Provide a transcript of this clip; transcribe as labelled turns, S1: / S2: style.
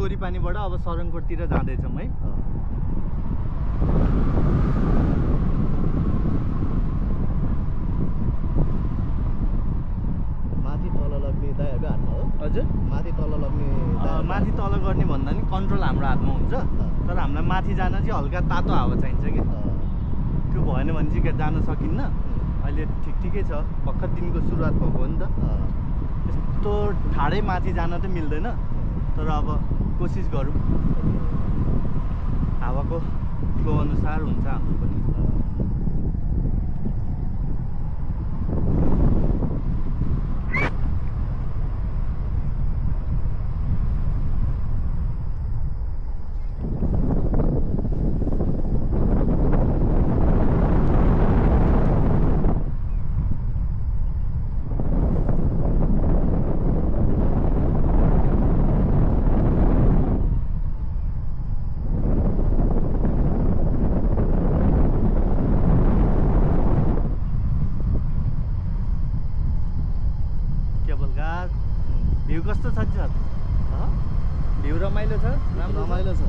S1: चोरी पानीबाट अब सरङकोटतिर जाँदैछौँ है।
S2: माथि तल लग्ने दाइहरुको हातमा हो।
S1: हजुर
S2: माथि तल लग्ने
S1: माथि तल गर्ने भन्दा नि कन्ट्रोल हाम्रो हातमा हुन्छ, तर हामीलाई माथि जान चाहिँ हल्का तातो हावा चाहिन्छ कि। त्यो भएन भने चाहिँ जान सकिन्न। अहिले ठिकै छ, भर्खर दिनको सुरुवात भएको हो नि त। त्यस्तो ठाडै माथि जान त मिल्दैन, तर अब कोसिस गरौँ। हावाको फ्लो अनुसार हुन्छ हाम्रो पनि। भ्यू कस्तो छ सर? भ्यू रमाइलो छ?
S2: रमाइलो छ।